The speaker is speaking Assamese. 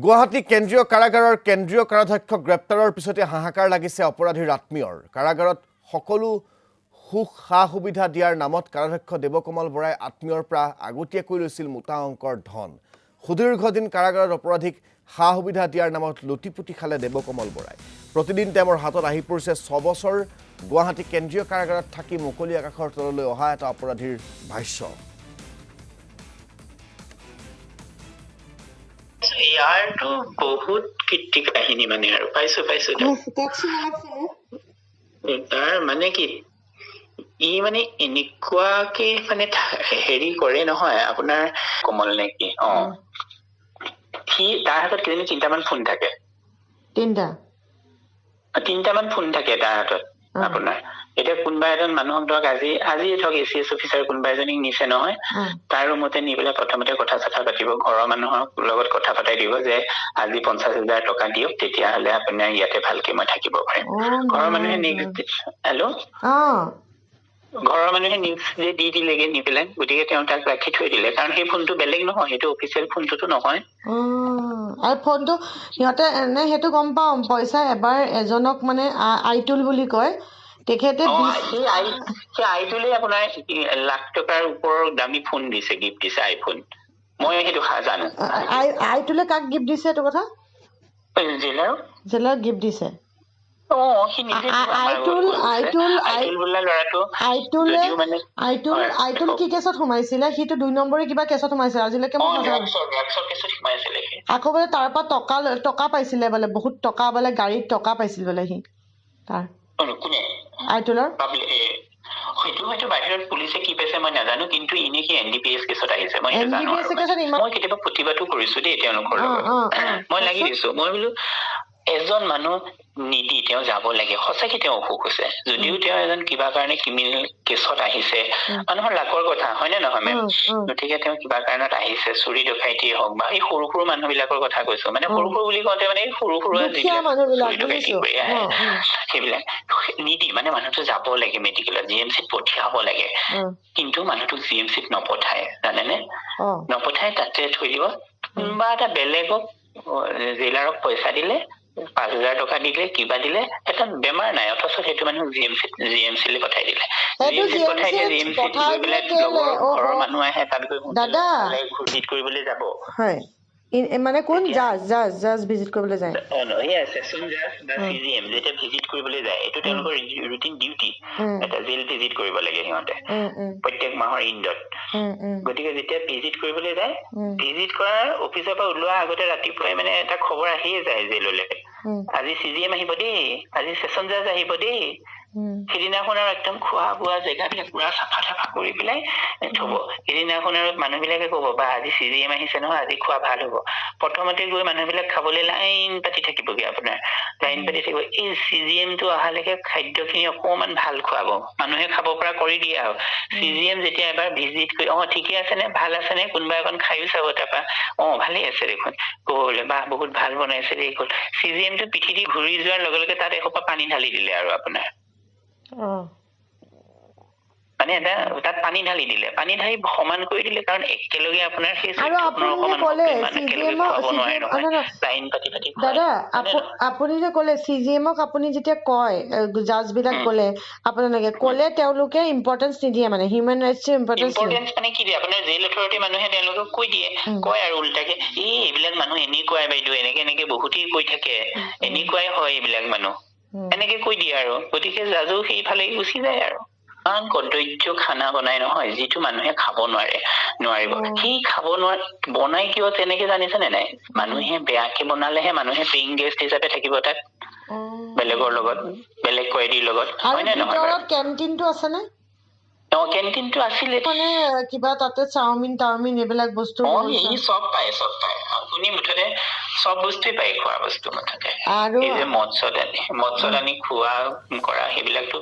গুৱাহাটী কেন্দ্ৰীয় কাৰাগাৰৰ কেন্দ্ৰীয় কাৰাধ্যক্ষ গ্ৰেপ্তাৰৰ পিছতে হাহাকাৰ লাগিছে অপৰাধীৰ আত্মীয়ৰ কাৰাগাৰত সকলো সুখ সা-সুবিধা দিয়াৰ নামত কাৰাধ্যক্ষ দেৱকমল বৰাই আত্মীয়ৰ পৰা আগতীয়াকৈ লৈছিল মোটা অংকৰ ধন সুদীৰ্ঘদিন কাৰাগাৰত অপৰাধীক সা-সুবিধা দিয়াৰ নামত লুটিপুটি খালে দেৱকমল বৰাই প্ৰতিদিন তেওঁৰ হাতত আহি পৰিছে 6 বছৰ গুৱাহাটী কেন্দ্ৰীয় কাৰাগাৰত থাকি মুকলি আকাশৰ তললৈ অহা এটা অপৰাধীৰ ভাষ্য ইয়াৰটো বহুত কৃত্ৰিক কাহিনী মানে আৰু পাইছো তাৰ মানে কি ই মানে এনেকুৱাকে মানে হেৰি কৰে নহয় আপোনাৰ কমল নেকি সি তাৰ হাতত কিজানি 3টামান ফোন থাকে 3টামান ফোন থাকে তাৰ হাতত আপোনাৰ এতিয়া কোনোবা এজন মানুহক ধৰক আজি ধৰক এচিএছ অফিচাৰ কোনোবা এজনীক নিছে নহয় তাৰ ৰুমতে নি পেলাই প্ৰথমতে কথা পাতিব ঘৰৰ মানুহৰ লগত কথা পাতাই দিব যে আজি 50,000 টকা দিয়ক তেতিয়াহ'লে আপোনাৰ ইয়াতে ভালকে মই থাকিব পাৰিম ঘৰৰ মানুহে হেল্ল' ঘৰৰ মানুহে নিউজ দি দিলেগে নি পেলাই গতিকে তেওঁ তাক ৰাখি থৈ দিলে কাৰণ সেই ফোনটো বেলেগ নহয় সেইটো অফিচিয়েল ফোনটোতো নহয় আৰু ফোনটো সিহঁতে এনে সেইটো গম পাওঁ পইচা এবাৰ এজনক মানে আইটুল বুলি কয় তেখেতে আইটুলে আপোনাৰ লাখ টকাৰ ওপৰৰ দামী ফোন দিছে গিফ্ট দিছে আইফোন মই সেইটো জানো আইটুলে কাক গিফ্ট দিছে এইটো কথা জেলাৰ গিফ্ট দিছে আইটুল কি কেছত সোমাইছিলে সিটো 2 নম্বৰী কিবা কেছত সোমাইছিল আজিলৈকে আকৌ বোলে তাৰ পৰা টকা পাইছিলে বোলে বহুত টকা বোলে গাড়ীত টকা পাইছিল বোলে সি তাৰ আইটুলৰ হয়তো বাহিৰত পুলিচে কি পাইছে মই নাজানো কিন্তু এনে কি এনডিপিএছ কেছত আহিছে মই কেতিয়াবা প্ৰতিবাদো কৰিছো দেই তেওঁলোকৰ লগত মই লাগি দিছো মই বোলো এজন মানুহ নিদি তেওঁ যাব লাগে সঁচাকে তেওঁ অসুখ হৈছে যদিও তেওঁ এজন কিবা কাৰণে ক্ৰিমিনেল কেছত আহিছে মানুহৰ লাকৰ কথা হয় নে নহয় মেম গতিকে তেওঁ কিবা কাৰণত আহিছে চুৰি ডকাইতিয়ে হওক বা এই সৰু সৰু মানুহ বিলাকৰ কথা কৈছো মানে সৰু সৰু বুলি কওঁতে মানে সৰু সৰু সেইবিলাক নিদি মানে মানুহটো যাব লাগে মেডিকেলত জিএমচিত পঠিয়াব লাগে কিন্তু মানুহটোক জিএমচিত নপঠায় জানেনে নপঠায় তাতে থৈ দিব কোনোবা এটা বেলেগক জেইলাৰক পইচা দিলে 5,000 টকা দিলে কিবা দিলে এটা বেমাৰ নাই অথচ সেইটো মানুহ জিএমচিলৈ পঠাই দিলে ঘৰৰ মানুহ আহে তাত গৈ ভিজিট কৰিবলৈ যাব মানে কোন জাজ ভিজিট কৰিবলৈ যায় সেচন জাজ বা সিজিএম যেতিয়া ভিজিট কৰিবলৈ যায় এইটো তেওঁলোকৰ ৰুটিন ডিউটি এটা জেল ভিজিট কৰিব লাগে সিহঁতে প্ৰত্যেক মাহৰ ইণ্ডত গতিকে যেতিয়া ভিজিট কৰিবলৈ যায় ভিজিট কৰাৰ অফিচৰ পৰা ওলোৱাৰ আগতে ৰাতিপুৱাই মানে এটা খবৰ আহিয়ে যায় জেললৈ আজি সিজিএম আহিব দেই আজি সেচন জাজ আহিব দেই সিদিনাখন আৰু একদম খোৱা বোৱা জেগাবিলাক পুৰা চাফা কৰি পেলাই থব সিদিনাখন আৰু মানুহবিলাকে ক'ব বা আজি সিজিএম আহিছে নহয় আজি খোৱা ভাল হ'ব প্ৰথমতে গৈ মানুহবিলাক খাবলৈ লাইন পাতি থাকিবগে আপোনাৰ লাইন পাতি থাকিব এই সিজিএমটো অহালৈকে খাদ্যখিনি অকণমান ভাল খুৱাব মানুহে খাব পৰা কৰি দিয়ে আৰু সিজিএম যেতিয়া এবাৰ ভিজিট কৰি ঠিকে আছে নে ভাল আছে নে কোনোবা এখন খায়ো চাব তাৰপৰা ভালেই আছে দেখোন ক'বলৈ বা বহুত ভাল বনাইছে দেই ক'ল সিজিএমটো পিঠি দি ঘূৰি যোৱাৰ লগে লগে তাত এসোপা পানী ঢালি দিলে আৰু আপোনাৰ মানে তাত পানী ঢালি দিলে পানী ঢালি সমান কৰি দিলে কাৰণ একেলগে আপোনাৰ সেই দাদা আপুনি যে ক'লে সিজিএমক আপুনি যেতিয়া কয় জাজ বিলাক ক'লে আপোনালোকে ক'লে তেওঁলোকে ইম্পৰ্টেঞ্চ নিদিয়ে মানে হিউমেন ৰাইটছ ইম্পৰ্টেঞ্চ মানে কি দিয়ে আপোনাৰ জেল অথৰিটি মানুহে তেওঁলোকক কৈ দিয়ে কয় আৰু উল্টাকে এইবিলাক মানুহ এনেকুৱাই বাইদেউ এনেকে বহুতেই কৈ থাকে এনেকুৱাই হয় এইবিলাক মানুহ এনেকে কৈ দিয়ে আৰু গতিকে জাজো সেইফালে গুচি যায় আৰু ইমান কদৰ্য খানা বনাই নহয় যিটো মানুহে খাব নোৱাৰিব সেই খাব বনাই কিয় তেনেকে জানিছেনে নাই মানুহে বেয়াকে বনালেহে মানুহে পেইং গেষ্ট হিচাপে থাকিব তাত বেলেগৰ লগত বেলেগ কয়েদিৰ লগত হয় নে নহয় কেণ্টিনটো আছে নে কেণ্টিনটো আছিলে মানে কিবা তাতে চাওমিন এইবিলাক বস্তু চব পায় আপুনি মুঠতে চব বস্তুৱে পায় খোৱা বস্তু মুঠতে আৰু মদ চদ আনি খোৱা কৰা সেইবিলাকতো